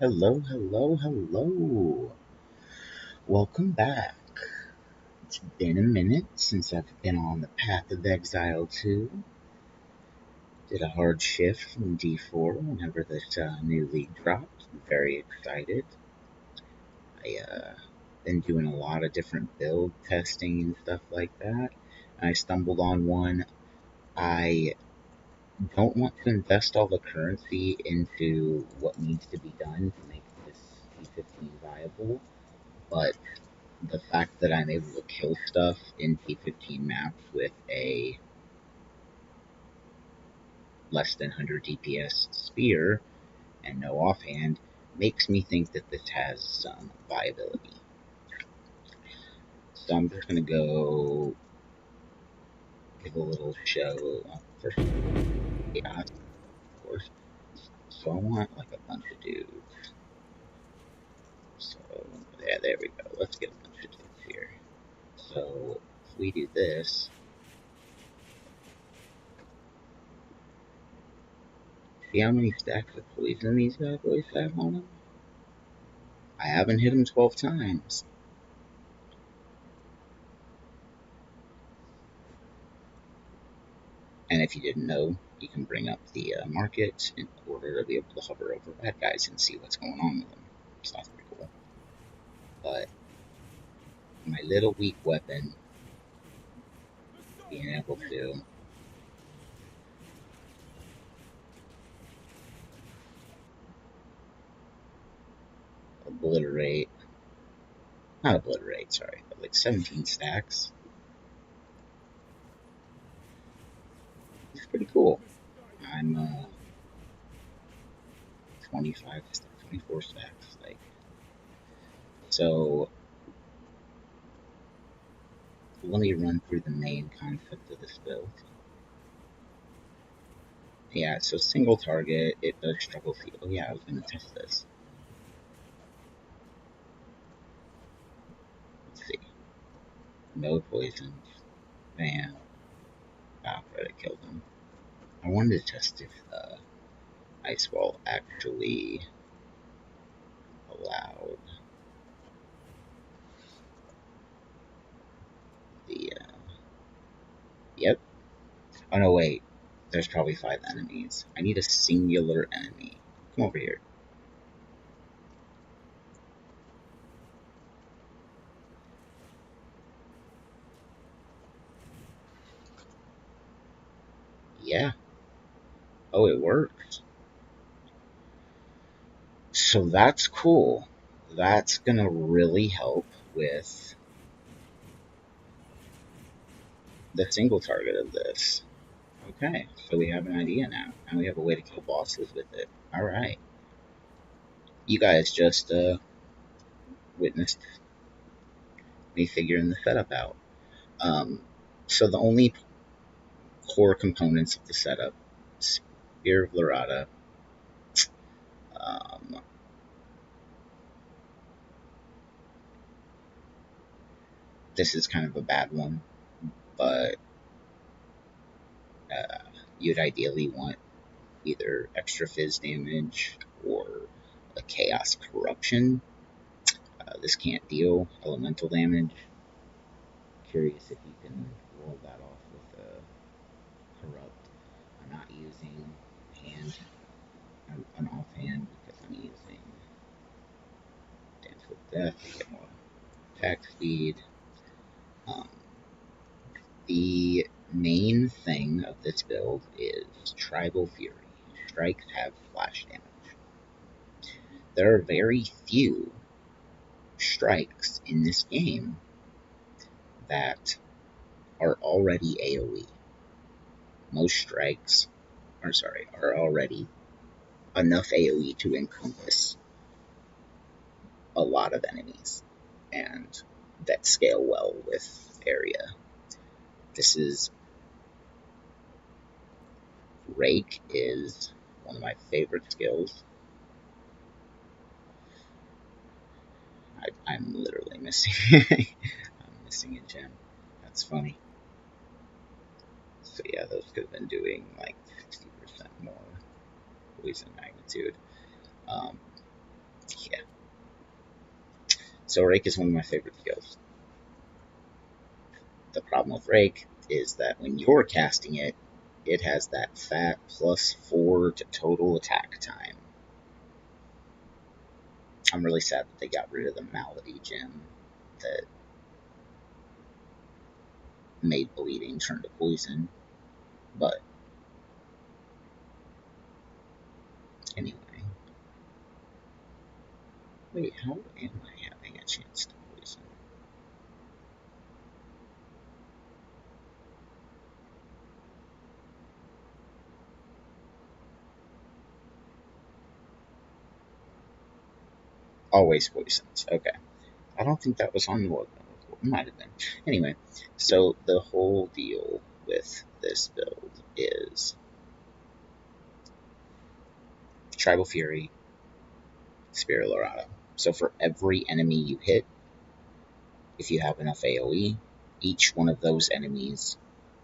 Hello, hello, hello. Welcome back. It's been a minute since I've been on the Path of Exile 2. Did a hard shift from D4 whenever this new league dropped. I'm very excited. I been doing a lot of different build testing and stuff like that. I stumbled on one. I don't want to invest all the currency into what needs to be done to make this T15 viable, but the fact that I'm able to kill stuff in T15 maps with a less than 100 DPS spear and no offhand makes me think that this has some viability. So I'm just going to go give a little show. First, yeah, of course. So I want like a bunch of dudes. So, yeah, there we go. Let's get a bunch of dudes here. So, if we do this, see how many stacks of poison these bad boys have on them? I haven't hit them 12 times. And if you didn't know, you can bring up the market in order to be able to hover over bad guys and see what's going on with them. So that's pretty cool. But my little weak weapon, being able to obliterate, not obliterate, sorry, but like 17 stacks, it's pretty cool. I'm 25, 24 stacks. Like, so let me run through the main concept of this build. Yeah, so single target, it does struggle field. Oh yeah, I was gonna test this. Let's see. No poisons. Bam. Ah, credit killed him. I wanted to test if Ice Wall actually allowed the. Yep. Oh no, wait. There's probably 5 enemies. I need a singular enemy. Come over here. Yeah. Oh, it works. So that's cool. That's gonna really help with the single target of this. Okay, so we have an idea now, and we have a way to kill bosses with it. All right, you guys just witnessed me figuring the setup out. Um, so the only core components of the setup: Spear of Larada. Um, this is kind of a bad one, but uh, you'd ideally want either extra fizz damage or a chaos corruption. This can't deal elemental damage. Curious if you can roll that off with a corrupt. I'm not using hand, an offhand because I'm using Dance with Death to get more attack speed. Um, the main thing of this build is Tribal Fury. Strikes have flash damage. There are very few strikes in this game that are already AoE. Most strikes are already enough AoE to encompass a lot of enemies and that scale well with area. This is Rake is one of my favorite skills. I'm literally missing I'm missing a gem. That's funny. So yeah, those could have been doing like 60% more poison magnitude. Um, Yeah. So Rake is one of my favorite skills. The problem with Rake is that when you're casting it, it has that fat +4 to total attack time. I'm really sad that they got rid of the Malady gem that made bleeding turn to poison. But anyway. Wait, how am I having a chance to poison? Always poisons. Okay. I don't think that was on the it might have been. Anyway, so the whole deal with this build is Tribal Fury, Spirit Lorado. So for every enemy you hit, if you have enough AoE, each one of those enemies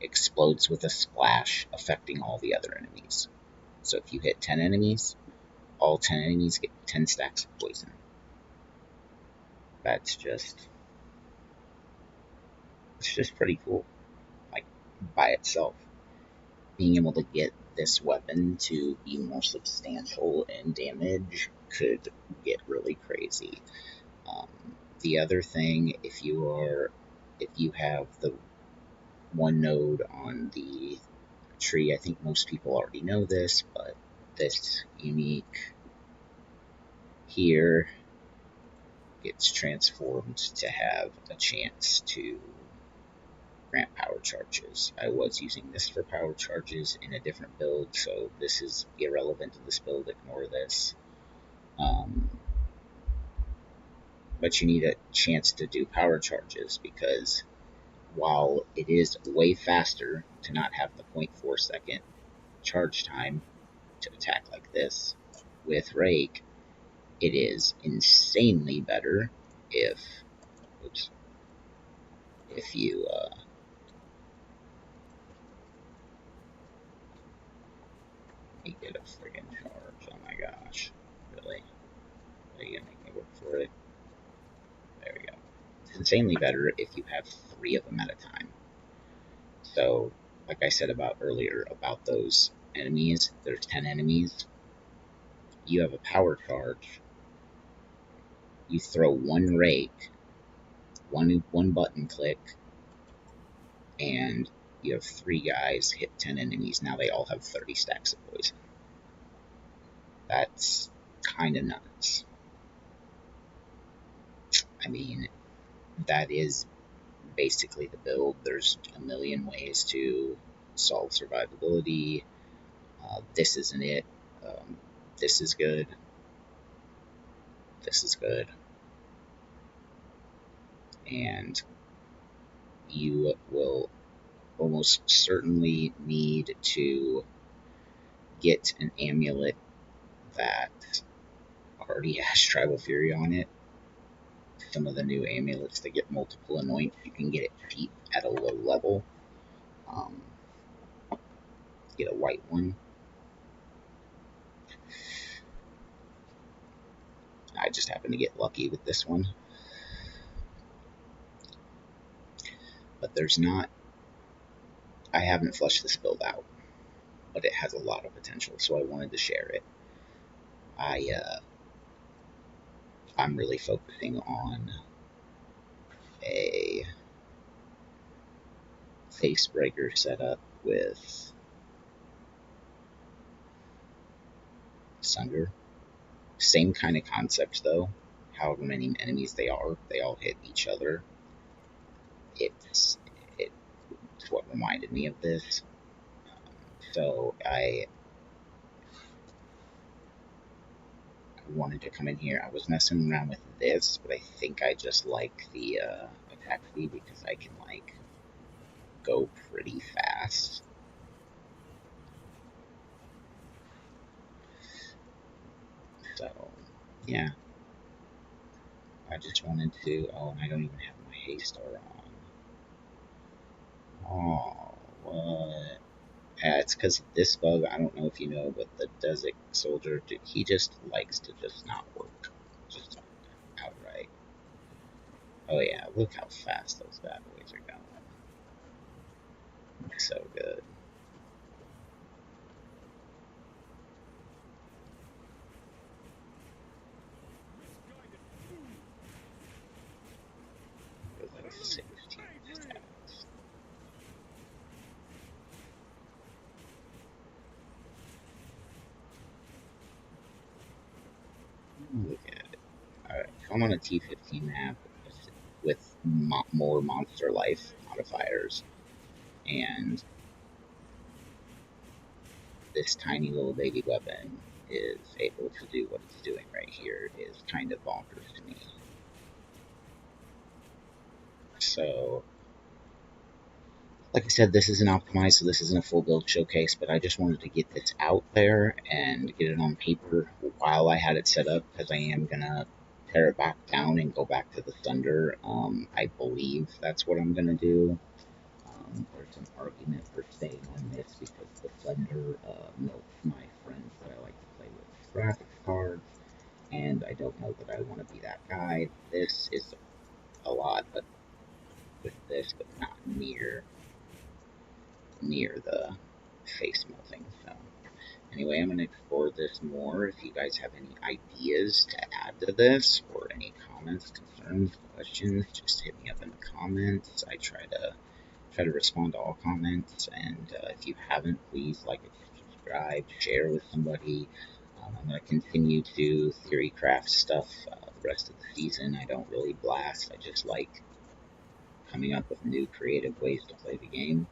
explodes with a splash, affecting all the other enemies. So if you hit 10 enemies, all 10 enemies get 10 stacks of poison. That's just, it's just pretty cool, like, by itself. Being able to get this weapon to be more substantial in damage could get really crazy. Um, the other thing, if you have the one node on the tree, I think most people already know this, but this unique here gets transformed to have a chance to grant power charges. I was using this for power charges in a different build, so this is irrelevant to this build, ignore this. But you need a chance to do power charges because while it is way faster to not have the 0.4 second charge time to attack like this with Rake, it is insanely better if, oops, if you get a friggin' charge. Oh my gosh, really? Are you gonna make me work for it? There we go. It's insanely better if you have 3 of them at a time. So, like I said about earlier about those enemies, there's 10 enemies. You have a power charge. You throw one Rake, one button click, and you have 3 guys hit 10 enemies. Now they all have 30 stacks of poison. That's kind of nuts. I mean, that is basically the build. There's a million ways to solve survivability. This isn't it. This is good. This is good. And you will almost certainly need to get an amulet that already has Tribal Fury on it. Some of the new amulets that get multiple anoint, you can get it cheap at a low level. Um, get a white one. I just happened to get lucky with this one. But there's not, I haven't fleshed this build out, but it has a lot of potential, so I wanted to share it. I'm really focusing on a Facebreaker setup with Sunder. Same kind of concept though. However many enemies they all hit each other. It's what reminded me of this. So I wanted to come in here. I was messing around with this, but I think I just like the attack speed because I can like go pretty fast. So yeah, I just wanted to. Oh, and I don't even have my haste on. Oh, what? Yeah, it's because of this bug. I don't know if you know, but the Desert Soldier, he just likes to just not work. Oh yeah, look how fast those bad boys are going. So good. It was like 16 stats. Look at it. Alright, I'm on a T15 map with more monster life modifiers, and this tiny little baby weapon is able to do what it's doing right here is kind of bonkers to me. So, like I said, this isn't optimized, so this isn't a full build showcase, but I just wanted to get this out there and get it on paper while I had it set up, because I am going to tear it back down and go back to the Thunder. I believe that's what I'm going to do. There's some argument for staying on this because the Thunder milks my friends that I like to play with graphics cards, and I don't know that I want to be that guy. This is a lot, but with this, but not near the face melting. So anyway, I'm going to explore this more. If you guys have any ideas to add to this, or any comments, concerns, questions, just hit me up in the comments. I try to respond to all comments, and if you haven't, please like it, subscribe, share with somebody. I'm going to continue to theory craft stuff the rest of the season. I don't really blast. I just like coming up with new creative ways to play the game.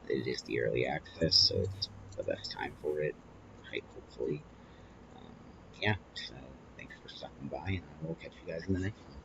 It is the early access, so it's the best time for it, hopefully. Um, yeah, so thanks for stopping by, and I will catch you guys in the next one.